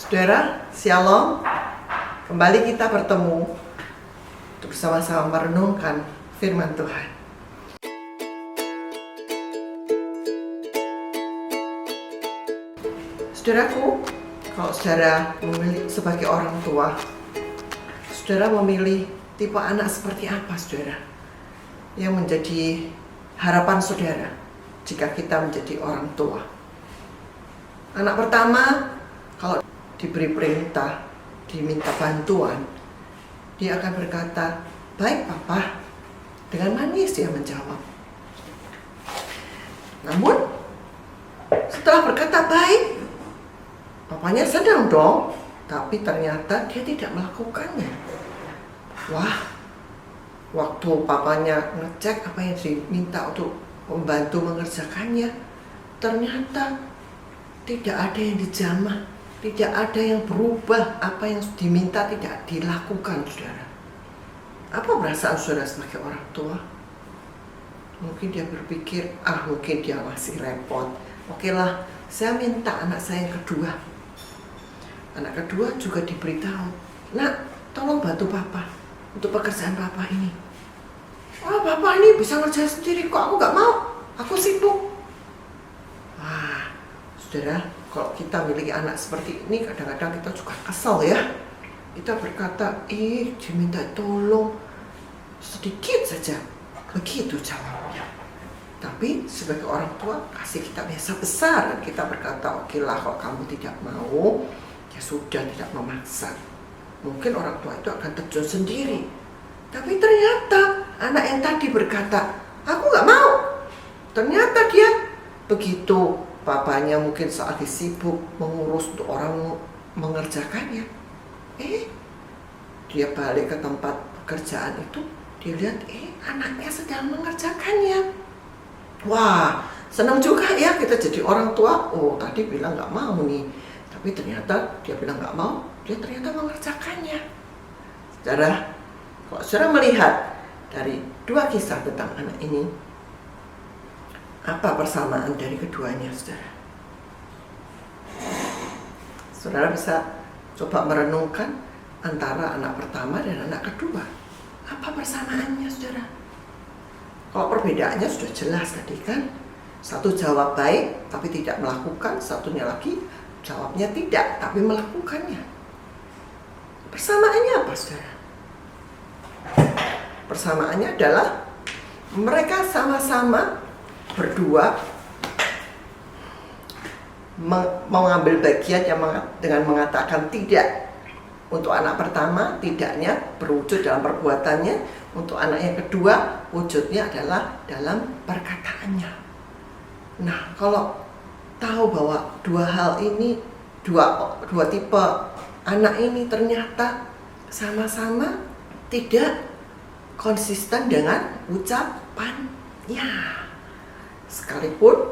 Saudara, Shalom. Kembali kita bertemu untuk bersama-sama merenungkan firman Tuhan. Saudaraku, kalau saudara memilih sebagai orang tua, saudara memilih tipe anak seperti apa, saudara? Yang menjadi harapan saudara jika kita menjadi orang tua. Anak pertama, kalau diberi perintah, diminta bantuan, dia akan berkata, "Baik Papa," dengan manis dia menjawab. Namun, setelah berkata baik, papanya senang dong, tapi ternyata dia tidak melakukannya. Wah, waktu papanya ngecek apa yang diminta untuk membantu mengerjakannya, ternyata tidak ada yang dijamah, tidak ada yang berubah, apa yang diminta tidak dilakukan, saudara. Apa perasaan saudara sebagai orang tua? Mungkin dia berpikir, mungkin dia masih repot. Oke lah, saya minta anak saya yang kedua. Anak kedua juga diberitahu, "Nak, tolong bantu Papa untuk pekerjaan Papa ini." Papa ini bisa ngerjain sendiri kok, aku gak mau, aku sibuk. Wah, saudara, kalau kita miliki anak seperti ini, kadang-kadang kita juga kesal ya. Kita berkata, diminta tolong sedikit saja, begitu jawabnya. Tapi sebagai orang tua, kasih kita biasa besar, dan kita berkata, "Oke lah, kalau kamu tidak mau, ya sudah, tidak memaksa." Mungkin orang tua itu akan terjun sendiri. Tapi ternyata anak yang tadi berkata, "Aku gak mau." Ternyata dia begitu papanya mungkin saat sibuk mengurus untuk orang mengerjakannya, dia balik ke tempat pekerjaan itu, dia lihat anaknya sedang mengerjakannya. Wah, senang juga ya kita jadi orang tua. Tadi bilang gak mau nih, tapi ternyata dia bilang gak mau, dia ternyata mengerjakannya. Saudara, kalau saudara melihat dari dua kisah tentang anak ini, apa persamaan dari keduanya, saudara? Saudara bisa coba merenungkan antara anak pertama dan anak kedua. Apa persamaannya, saudara? Kalau perbedaannya sudah jelas tadi kan. Satu jawab baik tapi tidak melakukan, satunya lagi jawabnya tidak tapi melakukannya. Persamaannya apa, saudara? Persamaannya adalah mereka sama-sama berdua mengambil bagian yang dengan mengatakan tidak. Untuk anak pertama, tidaknya berwujud dalam perbuatannya. Untuk anak yang kedua, wujudnya adalah dalam perkataannya. Nah, kalau tahu bahwa dua hal ini, dua tipe anak ini ternyata sama-sama tidak konsisten dengan ucapannya. Sekalipun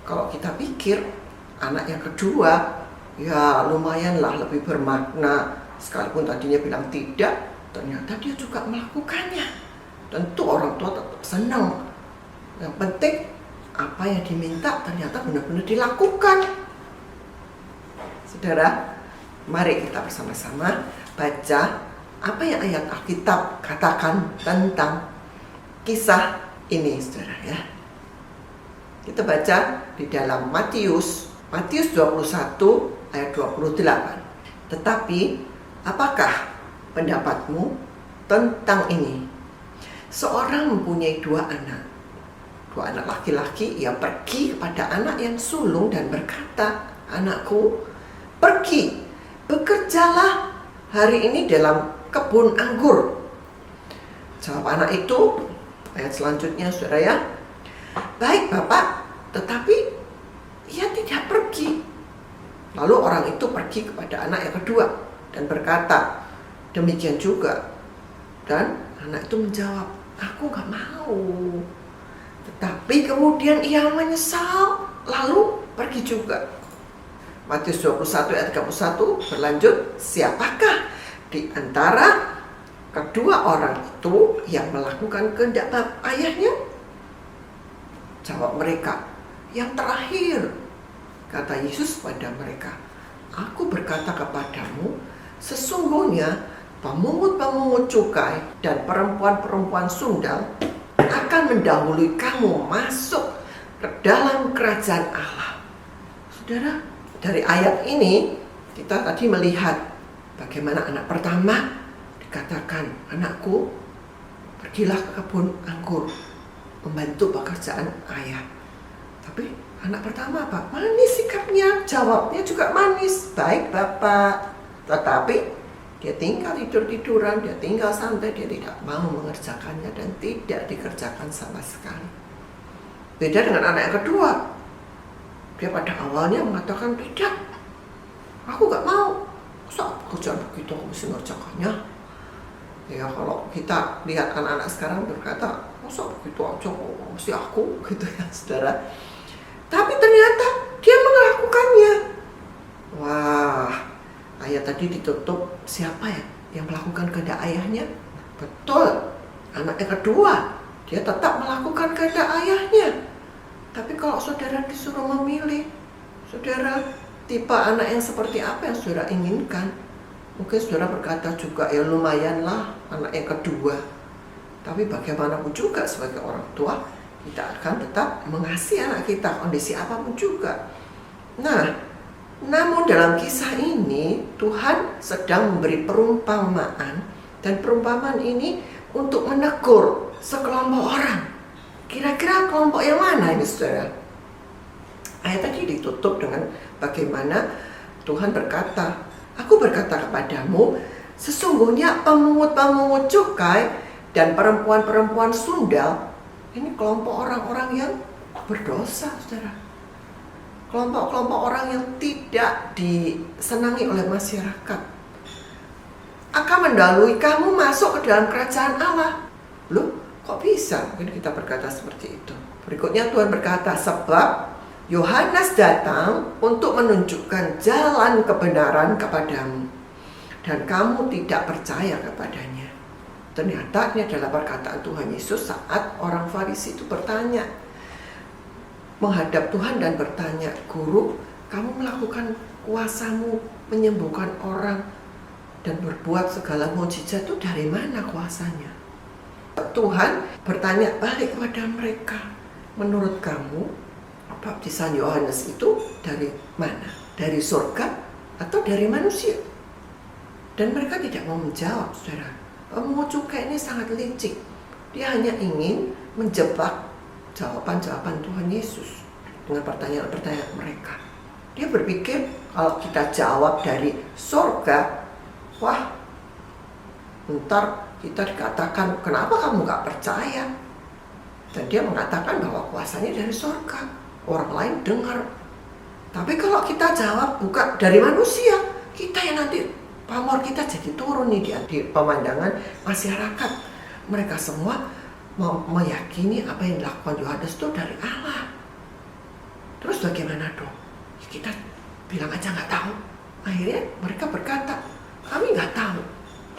kalau kita pikir anak yang kedua ya lumayanlah lebih bermakna, sekalipun tadinya bilang tidak, ternyata dia juga melakukannya. Tentu orang tua tetap senang. Yang penting apa yang diminta ternyata benar-benar dilakukan. Saudara, mari kita bersama-sama baca apa yang ayat Alkitab katakan tentang kisah ini, saudara ya. Kita baca di dalam Matius 21 ayat 28. "Tetapi apakah pendapatmu tentang ini? Seorang mempunyai dua anak laki-laki. Ia pergi kepada anak yang sulung dan berkata, 'Anakku, pergi, bekerjalah hari ini dalam kebun anggur.' Jawab anak itu," ayat selanjutnya, saudara ya, "Baik Bapak, tetapi ia tidak pergi." Lalu orang itu pergi kepada anak yang kedua dan berkata, "Demikian juga." Dan anak itu menjawab, "Aku gak mau." Tetapi kemudian ia menyesal, lalu pergi juga. Matius 21 ayat 31 berlanjut, "Siapakah di antara kedua orang itu yang melakukan kehendak ayahnya?" Jawab mereka, "Yang terakhir." Kata Yesus pada mereka, "Aku berkata berkata kepadamu, sesungguhnya pemungut-pemungut cukai dan perempuan-perempuan sundal akan mendahului kamu masuk ke dalam kerajaan Allah. Saudara, dari ayat ini kita tadi melihat bagaimana anak pertama dikatakan, anakku, pergilah ke kebun anggur, membantu pekerjaan ayah. Tapi anak pertama apa? Manis sikapnya, jawabnya juga manis. Baik Bapak. Tetapi dia tinggal tidur-tiduran, dia tinggal santai, dia tidak mau mengerjakannya dan tidak dikerjakan sama sekali. Beda dengan anak yang kedua. Dia pada awalnya mengatakan, tidak, aku gak mau. Masa pekerjaan begitu aku mesti mengerjakannya? Ya kalau kita lihat anak-anak sekarang berkata, masa begitu aja mesti aku, gitu ya saudara. Tapi ternyata dia melakukannya. Wah, ayat tadi ditutup, siapa ya yang melakukan kehendak ayahnya? Betul, anak yang kedua, dia tetap melakukan kehendak ayahnya. Tapi kalau saudara disuruh memilih, saudara tipe anak yang seperti apa yang saudara inginkan? Mungkin saudara berkata juga, ya lumayanlah anak yang kedua. Tapi bagaimanapun juga sebagai orang tua, kita akan tetap mengasihi anak kita, kondisi apapun juga. Nah, namun dalam kisah ini Tuhan sedang memberi perumpamaan, dan perumpamaan ini untuk menegur sekelompok orang. Kira-kira kelompok yang mana ini saudara? Ayat tadi ditutup dengan bagaimana Tuhan berkata, aku berkata kepadamu, sesungguhnya pemungut-pemungut cukai dan perempuan-perempuan sundal, ini kelompok orang-orang yang berdosa saudara. Kelompok-kelompok orang yang tidak disenangi oleh masyarakat akan mendahului kamu masuk ke dalam kerajaan Allah. Loh, kok bisa? Mungkin kita berkata seperti itu. Berikutnya Tuhan berkata, sebab Yohanes datang untuk menunjukkan jalan kebenaran kepadamu, dan kamu tidak percaya kepadanya. Ternyata ini adalah perkataan Tuhan Yesus saat orang Farisi itu bertanya, menghadap Tuhan dan bertanya, Guru, kamu melakukan kuasamu menyembuhkan orang dan berbuat segala mukjizat itu dari mana kuasanya? Tuhan bertanya balik kepada mereka, menurut kamu baptisan Yohanes itu dari mana? Dari surga atau dari manusia? Dan mereka tidak mau menjawab, saudara. Pemungut cukai ini sangat licik. Dia hanya ingin menjebak jawaban-jawaban Tuhan Yesus dengan pertanyaan-pertanyaan mereka. Dia berpikir kalau kita jawab dari surga, wah, ntar kita dikatakan, kenapa kamu gak percaya? Dan dia mengatakan bahwa kuasanya dari surga. Orang lain dengar. Tapi kalau kita jawab bukan dari manusia, kita yang nanti pamor kita jadi turun nih di pemandangan masyarakat. Mereka semua meyakini apa yang dilakukan Yohanes itu dari Allah. Terus bagaimana dong? Kita bilang aja nggak tahu. Akhirnya mereka berkata, kami nggak tahu.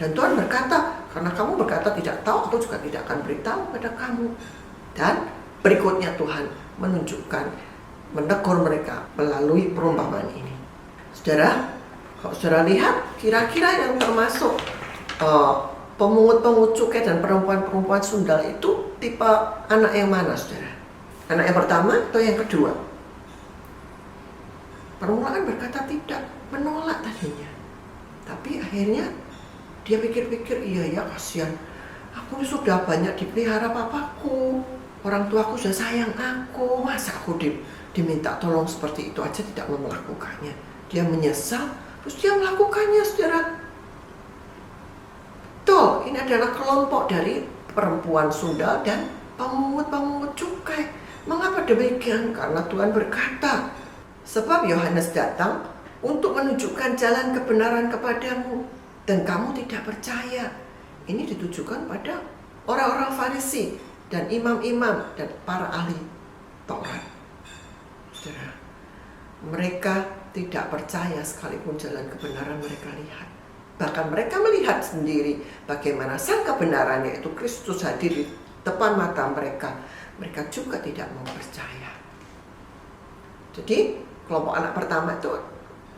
Dan Tuhan berkata, karena kamu berkata tidak tahu, aku juga tidak akan beritahu pada kamu. Dan berikutnya Tuhan menunjukkan, menegur mereka melalui perumpamaan ini. Saudara, kalau saudara lihat, kira-kira yang termasuk pemungut-pemungut cukai dan perempuan-perempuan sundal itu tipe anak yang mana, saudara? Anak yang pertama atau yang kedua? Permulaan berkata tidak, menolak tadinya. Tapi akhirnya dia pikir-pikir, iya ya kasihan, aku sudah banyak dipelihara papaku, orang tuaku sudah sayang aku, masa aku diminta tolong seperti itu aja tidak mau melakukannya. Dia menyesal, terus dia melakukannya, saudara. Betul, ini adalah kelompok dari perempuan sundal dan pemungut-pemungut cukai. Mengapa demikian? Karena Tuhan berkata, sebab Yohanes datang untuk menunjukkan jalan kebenaran kepadamu, dan kamu tidak percaya. Ini ditujukan pada orang-orang Farisi dan imam-imam dan para ahli Taurat. Saudara, mereka tidak percaya sekalipun jalan kebenaran mereka lihat. Bahkan mereka melihat sendiri bagaimana sang kebenaran, yaitu Kristus hadir di depan mata mereka. Mereka juga tidak mau percaya. Jadi kelompok anak pertama itu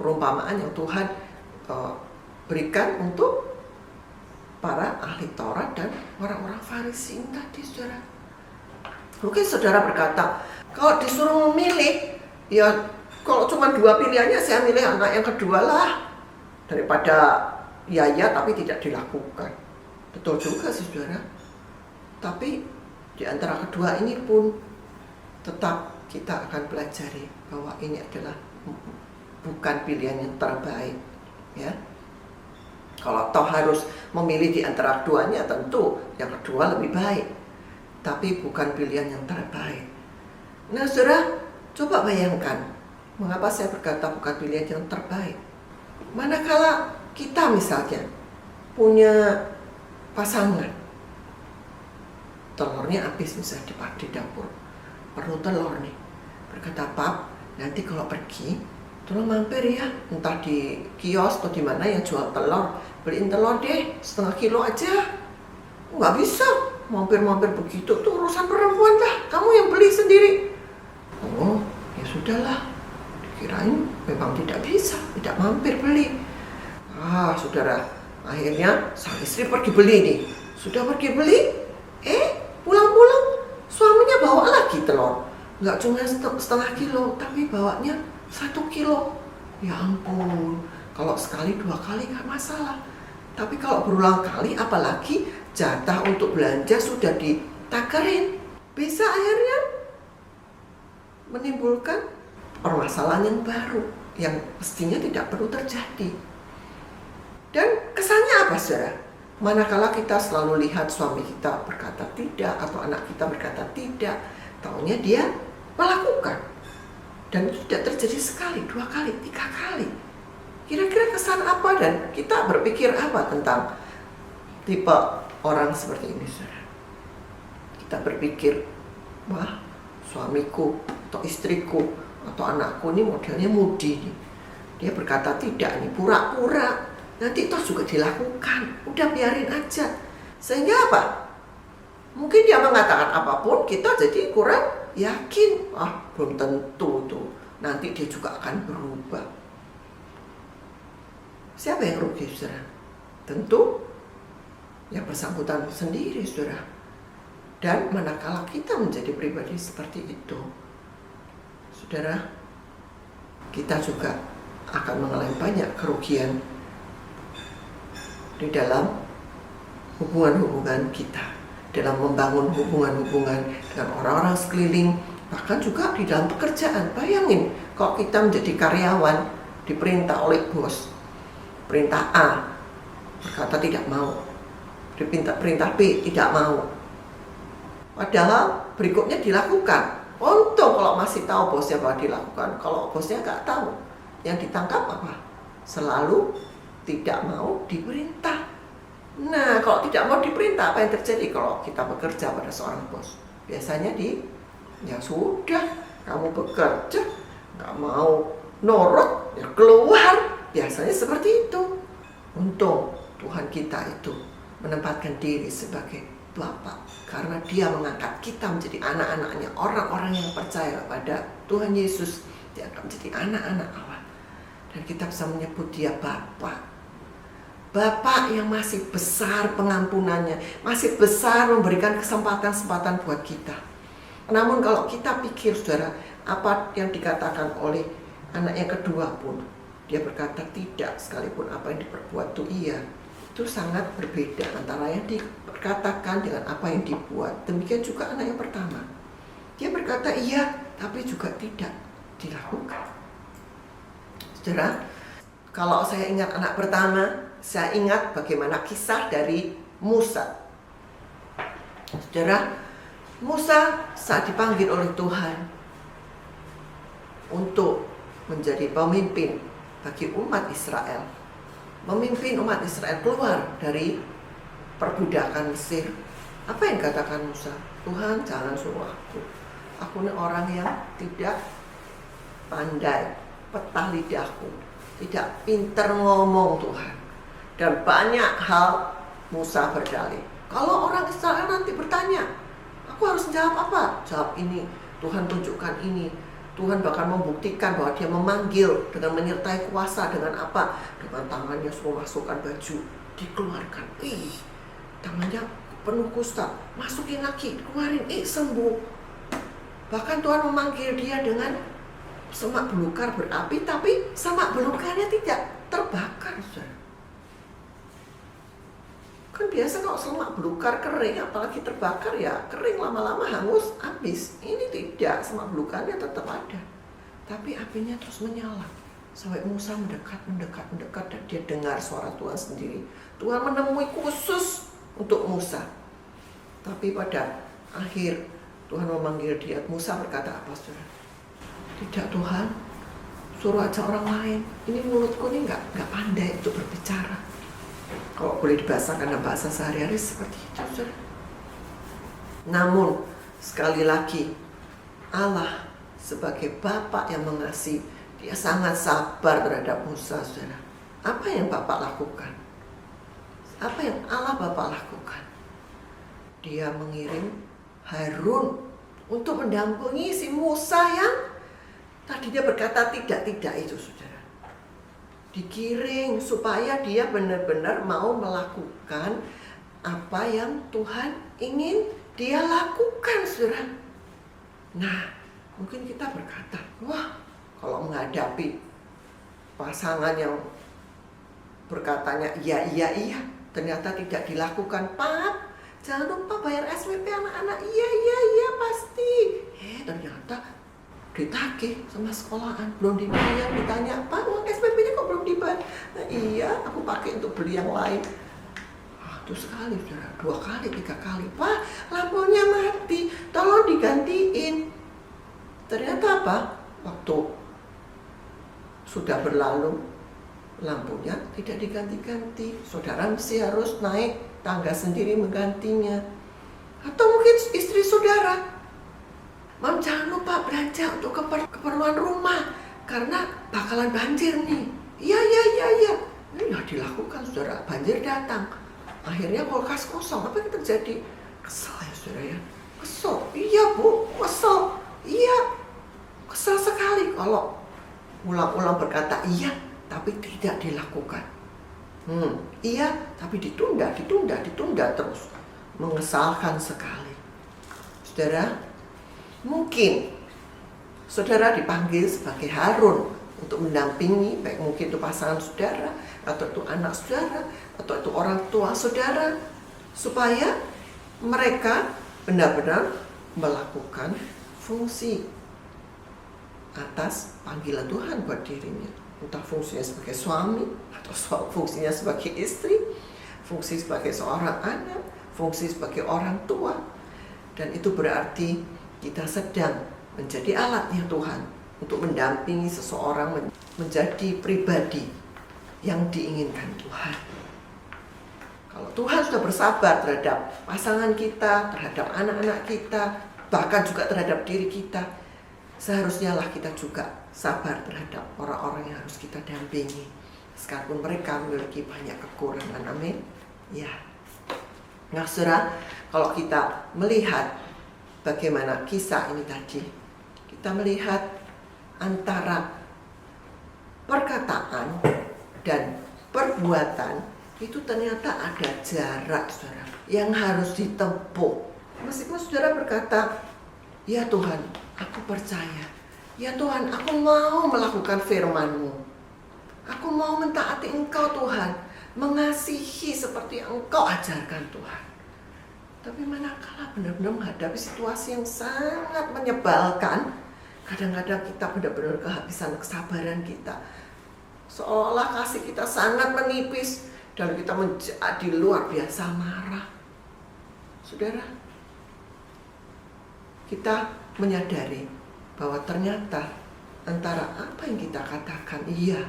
perumpamaan yang Tuhan berikan untuk para ahli Taurat dan orang-orang Farisi tadi, saudara. Mungkin saudara berkata, kalau disuruh memilih, ya kalau cuma 2 pilihannya saya milih anak yang kedua lah, daripada ya tapi tidak dilakukan. Betul juga sih, saudara. Tapi di antara kedua ini pun tetap kita akan pelajari bahwa ini adalah bukan pilihan yang terbaik, ya. Kalau toh harus memilih di antara keduanya, tentu yang kedua lebih baik, tapi bukan pilihan yang terbaik. Nah, saudara, coba bayangkan mengapa saya berkata bukan pilihan yang terbaik. Manakala kita misalnya punya pasangan, telurnya habis misalnya di dapur, perlu telur nih, berkata, "Pap, nanti kalau pergi tolong mampir ya, entah di kios atau di mana yang jual telur, beliin telur deh 1/2 kilo aja." Nggak bisa, mampir-mampir begitu tuh urusan perempuan lah, kamu yang beli sendiri. Oh, ya sudahlah, dikirain memang tidak bisa, tidak mampir beli. Saudara, akhirnya sang istri pergi beli nih. Sudah pergi beli, pulang-pulang suaminya bawa lagi telur. Nggak cuma 1/2 kilo, tapi bawanya 1 kilo. Ya ampun, kalau sekali 2 kali nggak masalah. Tapi kalau berulang kali, apalagi jatah untuk belanja sudah ditakarin, bisa akhirnya menimbulkan permasalahan yang baru yang mestinya tidak perlu terjadi. Dan kesannya apa, saudara? Manakala kita selalu lihat suami kita berkata tidak atau anak kita berkata tidak, taunya dia melakukan. Dan itu tidak terjadi sekali, 2 kali, 3 kali. Kira-kira kesan apa dan kita berpikir apa tentang tipe orang seperti ini, saudara? Kita berpikir, wah, suamiku atau istriku atau anakku ini modelnya mudi nih. Dia berkata tidak nih, pura-pura. Nanti toh juga dilakukan, udah biarin aja. Sehingga apa? Mungkin dia mengatakan apapun, kita jadi kurang yakin. Belum tentu tuh, nanti dia juga akan berubah. Siapa yang rugi, saudara? Tentu yang bersangkutan sendiri, saudara. Dan manakala kita menjadi pribadi seperti itu, saudara, kita juga akan mengalami banyak kerugian di dalam hubungan-hubungan kita, dalam membangun hubungan-hubungan dengan orang-orang sekeliling, bahkan juga di dalam pekerjaan. Bayangin, kalau kita menjadi karyawan, diperintah oleh bos, perintah A, berkata tidak mau, perintah B, tidak mau. Padahal berikutnya dilakukan. Untung kalau masih tahu bosnya bahwa dilakukan. Kalau bosnya nggak tahu, yang ditangkap apa? Selalu tidak mau diperintah. Nah, kalau tidak mau diperintah, apa yang terjadi kalau kita bekerja pada seorang bos? Biasanya ya sudah, kamu bekerja, nggak mau nurut, ya keluar. Biasanya seperti itu. Untung Tuhan kita itu menempatkan diri sebagai Bapa, karena Dia mengangkat kita menjadi anak-anaknya, orang-orang yang percaya pada Tuhan Yesus, diangkat menjadi anak-anak Allah. Dan kita bisa menyebut Dia Bapa. Bapa yang masih besar pengampunannya, masih besar memberikan kesempatan-kesempatan buat kita. Namun kalau kita pikir, saudara, apa yang dikatakan oleh anak yang kedua pun, dia berkata tidak, sekalipun apa yang diperbuat itu iya. Itu sangat berbeda antara yang diperkatakan dengan apa yang dibuat. Demikian juga anak yang pertama. Dia berkata iya, tapi juga tidak dilakukan. Saudara, kalau saya ingat anak pertama, saya ingat bagaimana kisah dari Musa. Saudara, Musa saat dipanggil oleh Tuhan untuk menjadi pemimpin bagi umat Israel, memimpin umat Israel keluar dari perbudakan Mesir. Apa yang katakan Musa? Tuhan, jangan suruh aku. Aku ini orang yang tidak pandai, petah lidahku, tidak pintar ngomong, Tuhan. Dan banyak hal Musa berdalih. Kalau orang Israel nanti bertanya, aku harus jawab apa? Jawab ini, Tuhan tunjukkan ini. Tuhan bahkan membuktikan bahwa dia memanggil dengan menyertai kuasa. Dengan apa? Dengan tangannya suruh masukkan baju, dikeluarkan. Tangannya penuh kusta, masukin lagi, keluarin, sembuh. Bahkan Tuhan memanggil dia dengan semak belukar berapi, tapi semak belukarnya tidak terbakar, saudara. Kan biasa kalau semak belukar kering, apalagi terbakar ya kering, lama-lama hangus, habis. Ini tidak, semak belukarnya tetap ada, tapi apinya terus menyala sampai Musa mendekat, dan dia dengar suara Tuhan sendiri. Tuhan menemui khusus untuk Musa. Tapi pada akhir Tuhan memanggil dia. Musa berkata apa, saudara? Tidak Tuhan, suruh aja orang lain. Ini mulutku ini nggak pandai untuk berbicara. Kalau boleh dibahasakan dalam bahasa sehari-hari seperti itu, saudara. Namun sekali lagi, Allah sebagai Bapa yang mengasihi, dia sangat sabar terhadap Musa, saudara. Apa yang Bapak lakukan? Apa yang Allah Bapa lakukan? Dia mengirim Harun untuk mendampingi si Musa yang tadinya berkata tidak itu, saudara. Dikirim supaya dia benar-benar mau melakukan apa yang Tuhan ingin dia lakukan, saudara. Nah, mungkin kita berkata, wah, kalau menghadapi pasangan yang berkatanya iya, ternyata tidak dilakukan. Pak, jangan lupa bayar SPP anak-anak. Iya pasti. Ternyata ditagih sama sekolahan, belum dibayar. Ditanya, Pak, uang SPP-nya kok belum dibayar? Nah, iya, aku pakai untuk beli yang lain. Itu sekali, saudara, 2 kali, 3 kali. Pak, lampunya mati, tolong digantiin. Ternyata apa? Waktu sudah berlalu, lampunya tidak diganti-ganti. Saudara mesti harus naik tangga sendiri menggantinya. Atau mungkin istri saudara, Mam, jangan lupa belanja untuk keperluan rumah karena bakalan banjir nih. Iya. Ini nggak dilakukan, saudara. Banjir datang. Akhirnya kulkas kosong. Apa yang terjadi? Kesel ya, saudara ya. Kesel. Iya, Bu. Kesel. Iya. Kesel sekali kalau ulang-ulang berkata iya, tapi tidak dilakukan. Iya, tapi ditunda terus. Mengesalkan sekali. Saudara, mungkin saudara dipanggil sebagai Harun untuk mendampingi, baik mungkin itu pasangan saudara, atau itu anak saudara, atau itu orang tua saudara, supaya mereka benar-benar melakukan fungsi atas panggilan Tuhan buat dirinya. Entah fungsinya sebagai suami, atau fungsinya sebagai istri, fungsi sebagai seorang anak, fungsi sebagai orang tua. Dan itu berarti kita sedang menjadi alatnya Tuhan untuk mendampingi seseorang menjadi pribadi yang diinginkan Tuhan. Kalau Tuhan sudah bersabar terhadap pasangan kita, terhadap anak-anak kita, bahkan juga terhadap diri kita, seharusnya lah kita juga sabar terhadap orang-orang yang harus kita dampingi, sekalipun mereka memiliki banyak kekurangan. Amin. Ya. Nah, saudara, kalau kita melihat bagaimana kisah ini tadi, kita melihat antara perkataan dan perbuatan itu ternyata ada jarak, saudara, yang harus ditempuh. Meskipun saudara berkata, ya Tuhan, aku percaya. Ya Tuhan, aku mau melakukan firman-Mu. Aku mau mentaati Engkau, Tuhan, mengasihi seperti yang Engkau ajarkan, Tuhan. Tapi manakala benar-benar menghadapi situasi yang sangat menyebalkan, kadang-kadang kita benar-benar kehabisan kesabaran kita. Seolah kasih kita sangat menipis dan kita menjadi luar biasa marah. Saudara, kita menyadari bahwa ternyata antara apa yang kita katakan iya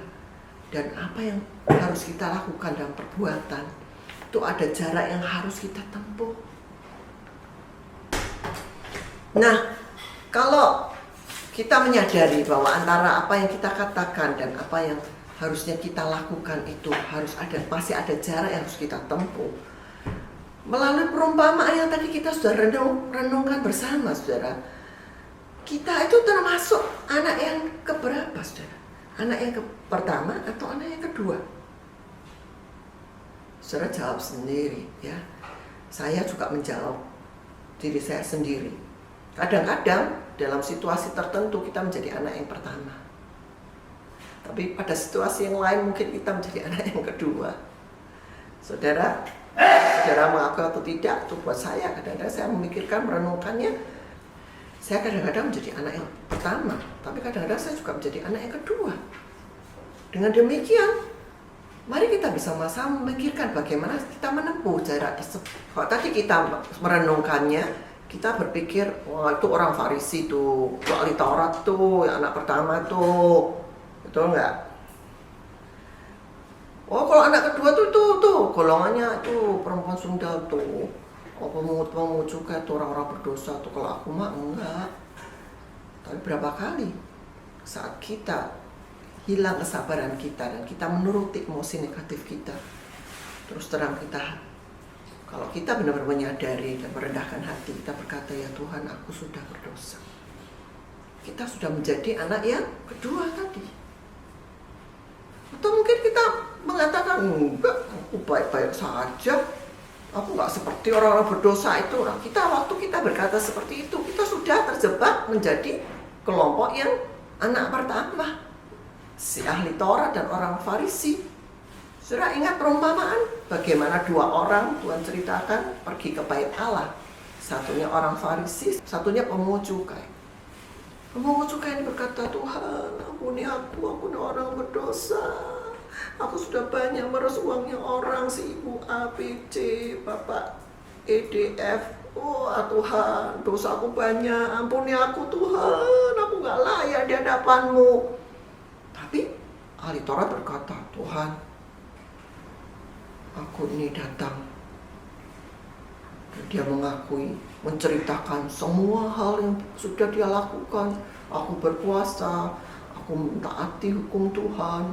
dan apa yang harus kita lakukan dalam perbuatan, itu ada jarak yang harus kita tempuh. Nah, kalau kita menyadari bahwa antara apa yang kita katakan dan apa yang harusnya kita lakukan itu masih ada jarak yang harus kita tempuh. Melalui perumpamaan yang tadi kita sudah renungkan bersama, saudara. Kita itu termasuk anak yang keberapa, saudara? Anak yang pertama atau anak yang kedua? Saudara jawab sendiri ya. Saya juga menjawab diri saya sendiri. Kadang-kadang dalam situasi tertentu kita menjadi anak yang pertama. Tapi pada situasi yang lain mungkin kita menjadi anak yang kedua. Saudara mengaku atau tidak, itu buat saya. Kadang-kadang saya memikirkan, merenungkannya. Saya kadang-kadang menjadi anak yang pertama, tapi kadang-kadang saya juga menjadi anak yang kedua. Dengan demikian, mari kita bersama-sama memikirkan bagaimana kita menempuh jarak tersebut. Kalau tadi kita merenungkannya, kita berpikir, wah itu orang Farisi tuh, itu ahli Taurat tuh, yang anak pertama tuh, betul nggak? Oh kalau anak kedua tuh golongannya tuh perempuan sundal tuh, oh pemungut cukai tuh orang-orang berdosa tuh. Kalau aku mah enggak. Tapi berapa kali saat kita hilang kesabaran kita dan kita menuruti emosi negatif kita, terus terang kita, kalau kita benar-benar menyadari dan merendahkan hati, kita berkata, ya Tuhan, aku sudah berdosa. Kita sudah menjadi anak yang kedua tadi. Atau mungkin kita mengatakan, enggak, aku baik-baik saja, aku enggak seperti orang-orang berdosa itu. Nah, waktu kita berkata seperti itu, kita sudah terjebak menjadi kelompok yang anak pertama, si ahli Taurat dan orang Farisi. Saudara ingat perumpamaan bagaimana dua orang Tuhan ceritakan pergi ke bait Allah. Satunya orang Farisi, satunya pemungut cukai. Pemungut cukai ini berkata, Tuhan, ampuni aku ini orang berdosa. Aku sudah banyak meres uangnya orang, si ibu A, B, C, bapak E, D, F. Oh Tuhan, dosa aku banyak, ampuni aku Tuhan, aku gak layak di hadapan-Mu. Tapi ahli Taurat berkata, Tuhan, aku ini datang. Dan dia mengakui, menceritakan semua hal yang sudah dia lakukan. Aku berpuasa, aku mentaati hukum Tuhan,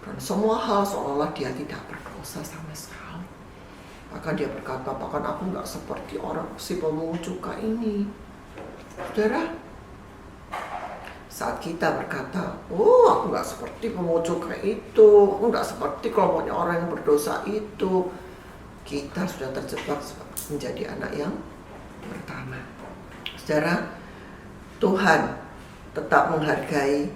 dan semua hal seolah-olah dia tidak berdosa sama sekali. Bahkan dia berkata, bahkan aku gak seperti orang si pemungut cukai ini. Saudara, saat kita berkata, oh aku gak seperti pemungut cukai itu, aku gak seperti kelompoknya orang yang berdosa itu, kita sudah terjebak menjadi anak yang pertama. Saudara, Tuhan tetap menghargai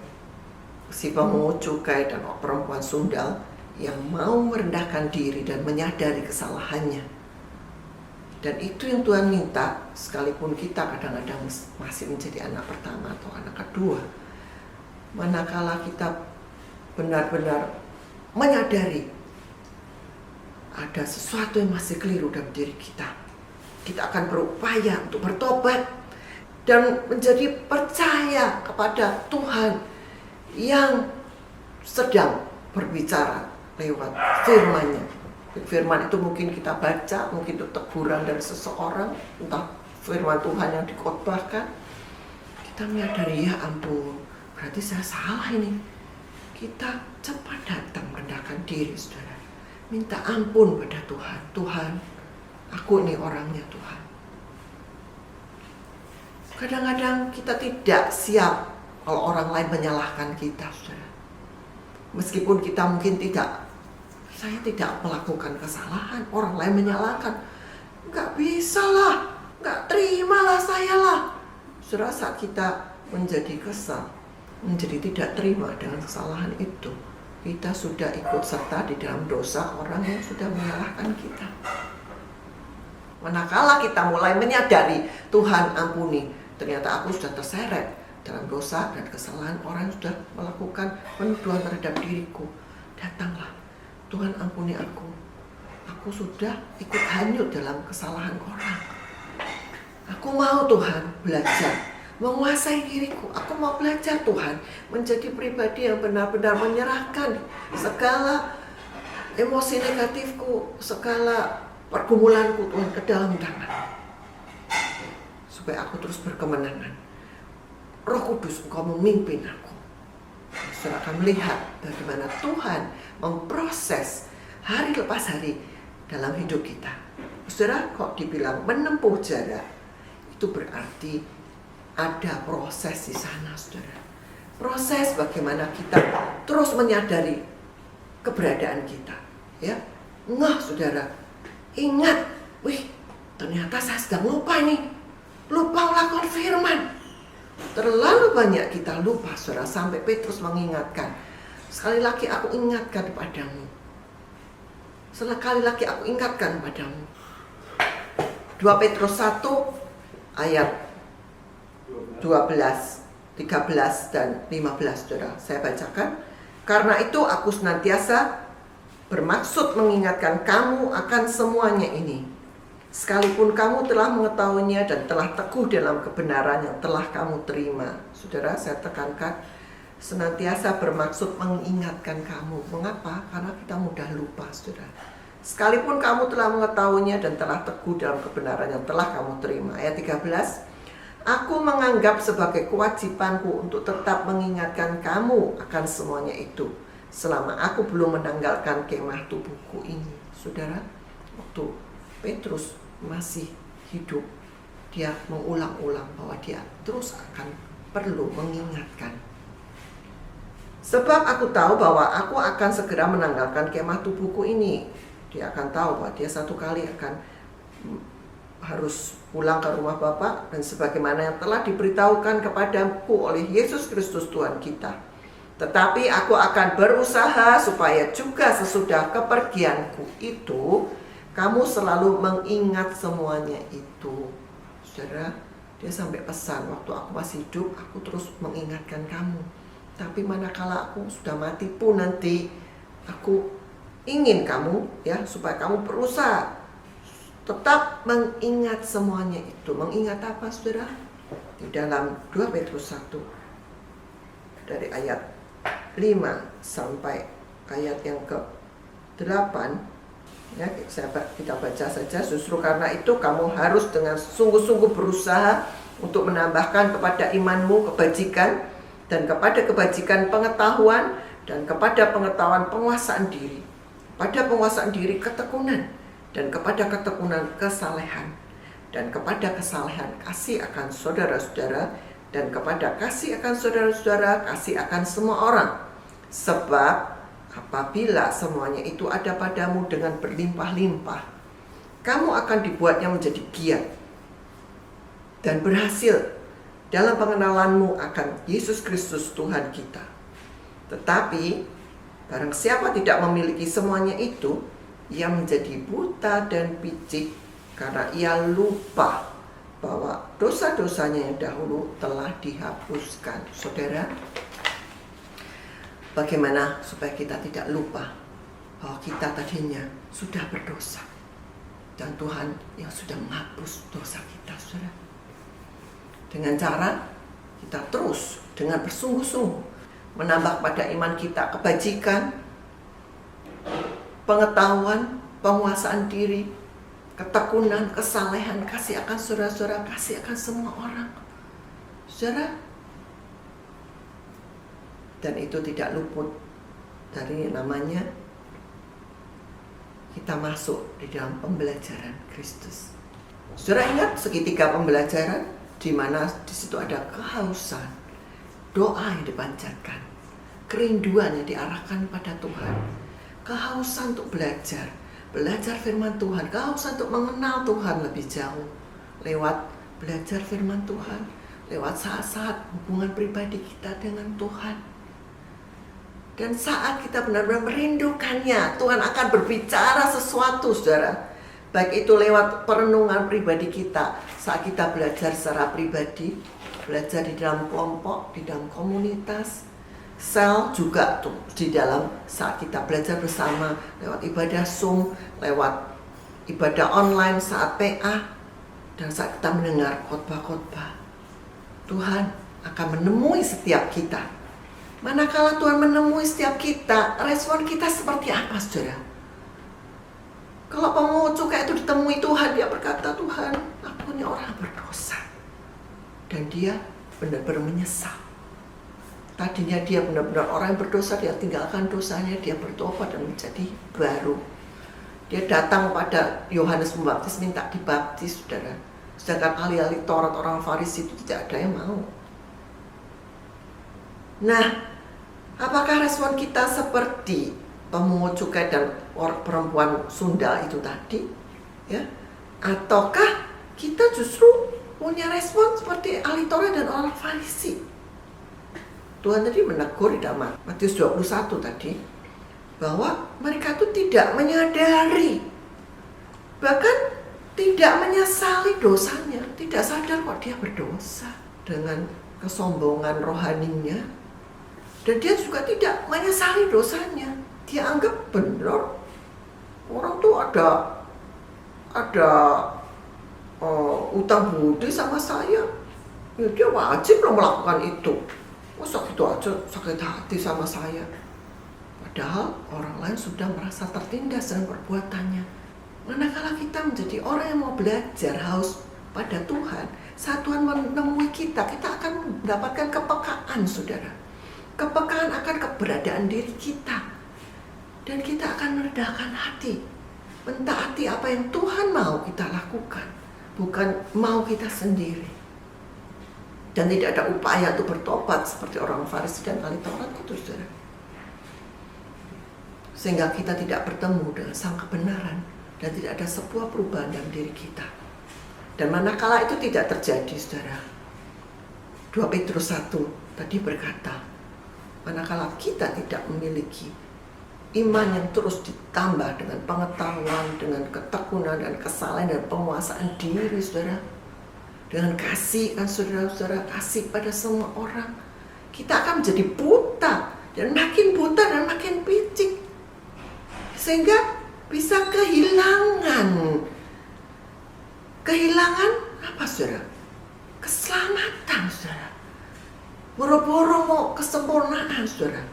si pemungut cukai dan perempuan sundal yang mau merendahkan diri dan menyadari kesalahannya. Dan itu yang Tuhan minta, sekalipun kita kadang-kadang masih menjadi anak pertama atau anak kedua. Manakala kita benar-benar menyadari ada sesuatu yang masih keliru dalam diri kita, kita akan berupaya untuk bertobat dan menjadi percaya kepada Tuhan yang sedang berbicara lewat firman-Nya. Firman itu mungkin kita baca, mungkin itu teguran dari seseorang, entah firman Tuhan yang dikhotbahkan. Kita menyadari, ya ampun, berarti saya salah ini. Kita cepat datang merendahkan diri, saudara. Minta ampun pada Tuhan. Tuhan, aku ini orangnya Tuhan. Kadang-kadang kita tidak siap kalau orang lain menyalahkan kita, saudara. Meskipun kita mungkin saya tidak melakukan kesalahan, orang lain menyalahkan. Enggak bisa lah, enggak terimalah saya lah. Saudara, saat kita menjadi kesal, menjadi tidak terima dengan kesalahan itu, kita sudah ikut serta di dalam dosa orang yang sudah menyalahkan kita. Manakala kita mulai menyadari, Tuhan ampuni, ternyata aku sudah terseret dalam dosa dan kesalahan orang yang sudah melakukan penuduhan terhadap diriku. Datanglah, Tuhan ampuni aku. Aku sudah ikut hanyut dalam kesalahan orang. Aku mau Tuhan belajar menguasai diriku. Aku mau belajar Tuhan menjadi pribadi yang benar-benar menyerahkan segala emosi negatifku, segala pergumulanku Tuhan ke dalam tangan, supaya aku terus berkemenangan. Roh Kudus, Engkau memimpin aku. Saudara akan melihat bagaimana Tuhan memproses hari lepas hari dalam hidup kita. Saudara, kok dibilang menempuh jarak, itu berarti ada proses di sana, saudara. Proses bagaimana kita terus menyadari keberadaan kita, ya. Saudara, ingat, ternyata saya sedang lupa melakukan firman. Terlalu banyak kita lupa, saudara, sampai Petrus mengingatkan. Sekali lagi aku ingatkan padamu. Sekali lagi aku ingatkan padamu. 2 Petrus 1 ayat 12, 13 dan 15, saudara. Saya bacakan. Karena itu aku senantiasa bermaksud mengingatkan kamu akan semuanya ini. Sekalipun kamu telah mengetahuinya dan telah teguh dalam kebenaran yang telah kamu terima. Saudara, saya tekankan, senantiasa bermaksud mengingatkan kamu. Mengapa? Karena kita mudah lupa, saudara. Sekalipun kamu telah mengetahuinya dan telah teguh dalam kebenaran yang telah kamu terima. Ayat 13. Aku menganggap sebagai kewajibanku untuk tetap mengingatkan kamu akan semuanya itu selama aku belum menanggalkan kemah tubuhku ini. Saudara, waktu Petrus masih hidup, dia mengulang-ulang bahwa dia terus akan perlu mengingatkan. Sebab aku tahu bahwa aku akan segera menanggalkan kemah tubuhku ini. Dia akan tahu bahwa dia satu kali akan harus pulang ke rumah Bapa, dan sebagaimana yang telah diberitahukan kepadaku oleh Yesus Kristus Tuhan kita. Tetapi aku akan berusaha supaya juga sesudah kepergianku itu kamu selalu mengingat semuanya itu. Saudara, dia sampai pesan, waktu aku masih hidup aku terus mengingatkan kamu. Tapi manakala aku sudah mati pun nanti, aku ingin kamu, ya, supaya kamu berusaha tetap mengingat semuanya itu. Mengingat apa, saudara? Di dalam 2 Petrus 1 dari ayat 5 sampai ayat yang ke-8, ya, kita baca saja. Justru karena itu kamu harus dengan sungguh-sungguh berusaha untuk menambahkan kepada imanmu kebajikan, dan kepada kebajikan pengetahuan, dan kepada pengetahuan penguasaan diri, pada penguasaan diri ketekunan, dan kepada ketekunan kesalehan, dan kepada kesalehan kasih akan saudara-saudara, dan kepada kasih akan saudara-saudara kasih akan semua orang. Sebab apabila semuanya itu ada padamu dengan berlimpah-limpah, kamu akan dibuatnya menjadi giat dan berhasil dalam pengenalanmu akan Yesus Kristus Tuhan kita. Tetapi barang siapa tidak memiliki semuanya itu, ia menjadi buta dan picik karena ia lupa bahwa dosa-dosanya yang dahulu telah dihapuskan. Saudara, bagaimana supaya kita tidak lupa bahwa kita tadinya sudah berdosa dan Tuhan yang sudah menghapus dosa kita, saudara? Dengan cara kita terus dengan bersungguh-sungguh menambah pada iman kita kebajikan, pengetahuan, penguasaan diri, ketekunan, kesalehan, kasih akan saudara-saudara, kasih akan semua orang, saudara. Dan itu tidak luput dari namanya kita masuk di dalam pembelajaran Kristus. Saudara ingat segitiga pembelajaran, di mana di situ ada kehausan, doa yang dipanjatkan, kerinduan yang diarahkan pada Tuhan, kehausan untuk belajar firman Tuhan, kehausan untuk mengenal Tuhan lebih jauh lewat belajar firman Tuhan, lewat saat-saat hubungan pribadi kita dengan Tuhan. Dan saat kita benar-benar merindukannya, Tuhan akan berbicara sesuatu, saudara. Baik itu lewat perenungan pribadi kita, saat kita belajar secara pribadi, belajar di dalam kelompok, di dalam komunitas, sel juga tuh di dalam saat kita belajar bersama lewat ibadah Zoom, lewat ibadah online saat PA, dan saat kita mendengar khotbah-khotbah. Tuhan akan menemui setiap kita. Manakala Tuhan menemui setiap kita, respon kita seperti apa, saudara? Kalau pemungut cukai itu ditemui Tuhan, dia berkata, Tuhan, aku ini orang berdosa. Dan dia benar-benar menyesal. Tadinya dia benar-benar orang yang berdosa, dia tinggalkan dosanya, dia bertobat dan menjadi baru. Dia datang pada Yohanes Pembaptis minta dibaptis, saudara. Sedangkan ahli-ahli Taurat orang Farisi itu tidak ada yang mau. Nah, apakah respon kita seperti pemungut cukai dan perempuan Sunda itu tadi? Ya, ataukah kita justru punya respon seperti ahli Taurat dan orang Farisi? Tuhan tadi menegur di dalam Matius 21 tadi bahwa mereka itu tidak menyadari, bahkan tidak menyesali dosanya, tidak sadar kok dia berdosa dengan kesombongan rohaninya, dan dia juga tidak menyesali dosanya. Dia anggap benar orang tuh ada utang budi sama saya, ya dia wajib loh melakukan itu. Masa gitu aja sakit hati sama saya. Padahal orang lain sudah merasa tertindas dengan perbuatannya. Manakala kita menjadi orang yang mau belajar haus pada Tuhan, saat Tuhan menemui kita, kita akan mendapatkan kepekaan, saudara. Kepekaan akan keberadaan diri kita. Dan kita akan meredahkan hati, mentaati apa yang Tuhan mau kita lakukan, bukan mau kita sendiri. Dan tidak ada upaya untuk bertobat seperti orang Farisi dan ahli Taurat itu, saudara. Sehingga kita tidak bertemu dengan sang kebenaran dan tidak ada sebuah perubahan dalam diri kita. Dan manakala itu tidak terjadi, saudara, 2 Petrus 1 tadi berkata, manakala kita tidak memiliki iman yang terus ditambah dengan pengetahuan, dengan ketekunan dan kesalahan dan penguasaan diri, saudara, dengan kasih, kan saudara-saudara, kasih pada semua orang, kita akan menjadi buta, dan makin buta dan makin picik, sehingga bisa kehilangan apa, saudara? Keselamatan, saudara. Boro-boro mau kesempurnaan, saudara.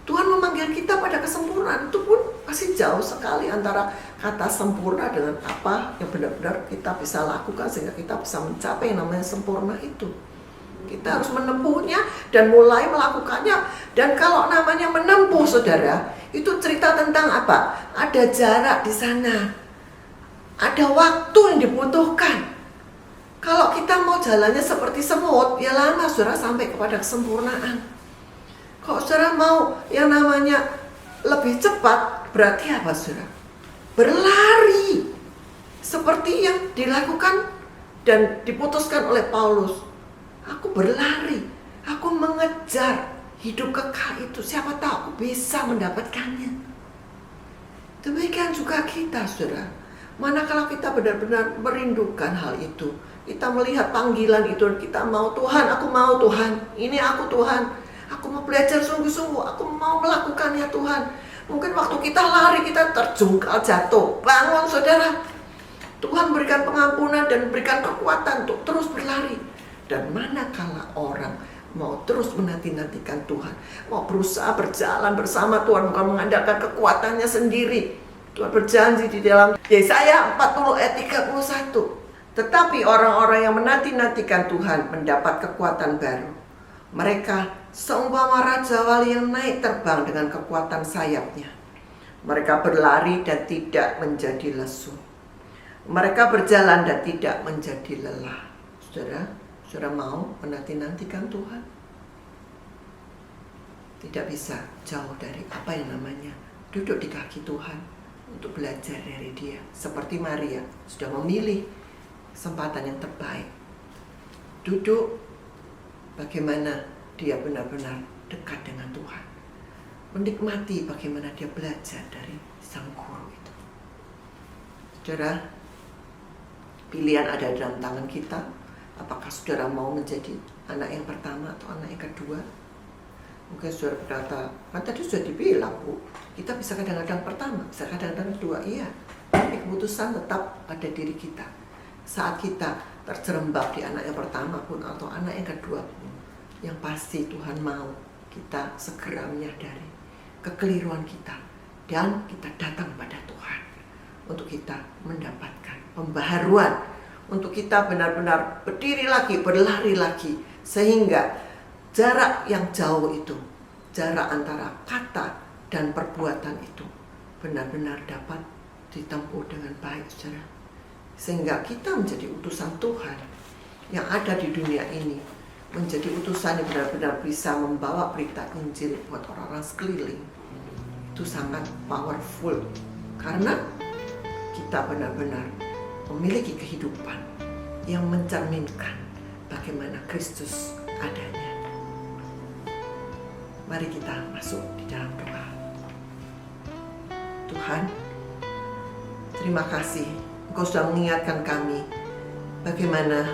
Tuhan memanggil kita pada kesempurnaan, itu pun masih jauh sekali antara kata sempurna dengan apa yang benar-benar kita bisa lakukan sehingga kita bisa mencapai yang namanya sempurna itu. Kita harus menempuhnya dan mulai melakukannya. Dan kalau namanya menempuh, saudara, itu cerita tentang apa? Ada jarak di sana, ada waktu yang dibutuhkan. Kalau kita mau jalannya seperti semut, ya lama, saudara, sampai kepada kesempurnaan. Kalau saudara mau yang namanya lebih cepat, berarti apa, saudara? Berlari, seperti yang dilakukan dan diputuskan oleh Paulus. Aku berlari, aku mengejar hidup kekal itu. Siapa tahu aku bisa mendapatkannya. Demikian juga kita, saudara. Manakala kita benar-benar merindukan hal itu, kita melihat panggilan itu, kita mau, Tuhan, aku mau, Tuhan, ini aku, Tuhan, aku mau belajar sungguh-sungguh, aku mau melakukannya, Tuhan. Mungkin waktu kita lari, kita terjungkal jatuh. Bangun, saudara. Tuhan berikan pengampunan dan berikan kekuatan untuk terus berlari. Dan manakala orang mau terus menanti-nantikan Tuhan, mau berusaha berjalan bersama Tuhan, bukan mengandalkan kekuatannya sendiri. Tuhan berjanji di dalam Yesaya 40 ayat 31. Tetapi orang-orang yang menanti-nantikan Tuhan mendapat kekuatan baru. Mereka seumpama raja wali yang naik terbang dengan kekuatan sayapnya. Mereka berlari dan tidak menjadi lesu. Mereka berjalan dan tidak menjadi lelah. Saudara mau menanti-nantikan Tuhan? Tidak bisa jauh dari apa yang namanya duduk di kaki Tuhan untuk belajar dari Dia. Seperti Maria sudah memilih kesempatan yang terbaik. Duduk bagaimana dia benar-benar dekat dengan Tuhan. Menikmati bagaimana dia belajar dari sang guru itu. Saudara, pilihan ada dalam tangan kita. Apakah saudara mau menjadi anak yang pertama atau anak yang kedua? Mungkin saudara berkata, kan tadi sudah dibilang, Bu, kita bisa kadang-kadang pertama, bisa kadang-kadang kedua. Iya, tapi keputusan tetap pada diri kita. Saat kita terjerembab di anak yang pertama pun atau anak yang kedua pun, yang pasti Tuhan mau kita segera menyadari kekeliruan kita dan kita datang pada Tuhan untuk kita mendapatkan pembaharuan, untuk kita benar-benar berdiri lagi, berlari lagi, sehingga jarak yang jauh itu, jarak antara kata dan perbuatan itu benar-benar dapat ditempuh dengan baik, saudara. sehingga kita menjadi utusan Tuhan yang ada di dunia ini, menjadi utusan yang benar-benar bisa membawa berita Injil buat orang-orang sekeliling. Itu sangat powerful karena kita benar-benar memiliki kehidupan yang mencerminkan bagaimana Kristus adanya. Mari kita masuk di dalam doa. Tuhan, terima kasih Engkau sudah mengingatkan kami bagaimana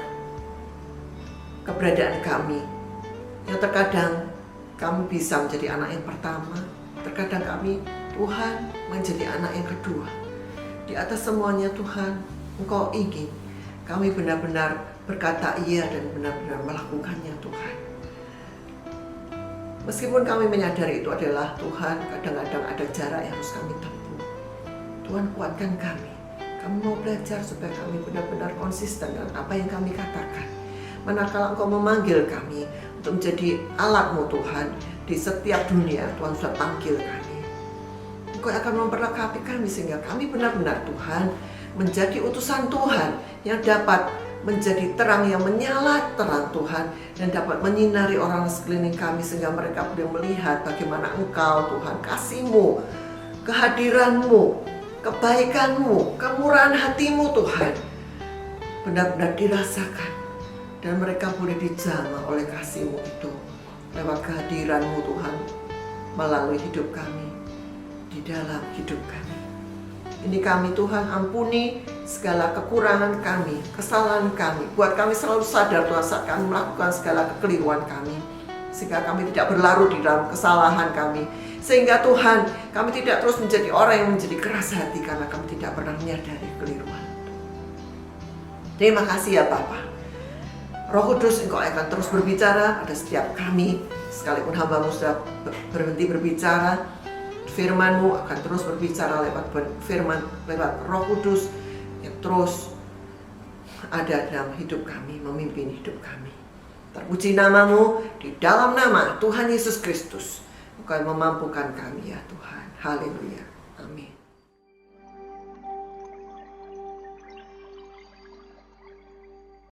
keberadaan kami, yang terkadang kami bisa menjadi anak yang pertama, terkadang kami, Tuhan, menjadi anak yang kedua. Di atas semuanya Tuhan, Engkau ingin kami benar-benar berkata iya dan benar-benar melakukannya Tuhan. Meskipun kami menyadari itu adalah Tuhan, kadang-kadang ada jarak yang harus kami tempuh. Tuhan, kuatkan kami. Kami mau belajar supaya kami benar-benar konsisten dengan apa yang kami katakan. Manakala Engkau memanggil kami untuk menjadi alat-Mu Tuhan, di setiap dunia Tuhan sudah panggil kami. Engkau akan memperlengkapi kami sehingga kami benar-benar Tuhan menjadi utusan Tuhan yang dapat menjadi terang yang menyala terang Tuhan, dan dapat menyinari orang sekeliling kami sehingga mereka boleh melihat bagaimana Engkau Tuhan, kasih-Mu, kehadiran-Mu, kebaikan-Mu, kemurahan hati-Mu Tuhan benar-benar dirasakan, dan mereka boleh dijamah oleh kasih-Mu itu lewat kehadiran-Mu Tuhan melalui hidup kami, di dalam hidup kami. Ini kami Tuhan, ampuni segala kekurangan kami, kesalahan kami. Buat kami selalu sadar Tuhan saat kami melakukan segala kekeliruan kami, sehingga kami tidak berlarut di dalam kesalahan kami. Sehingga Tuhan, kami tidak terus menjadi orang yang menjadi keras hati karena kami tidak pernah menyadari kekeliruan. Terima kasih ya Bapa. Roh Kudus, Engkau akan terus berbicara pada setiap kami, sekalipun hamba-Mu sudah berhenti berbicara. Firman-Mu akan terus berbicara lewat firman, lewat Roh Kudus yang terus ada dalam hidup kami, memimpin hidup kami. Terpuji nama-Mu, di dalam nama Tuhan Yesus Kristus Engkau memampukan kami ya Tuhan. Haleluya. Amin.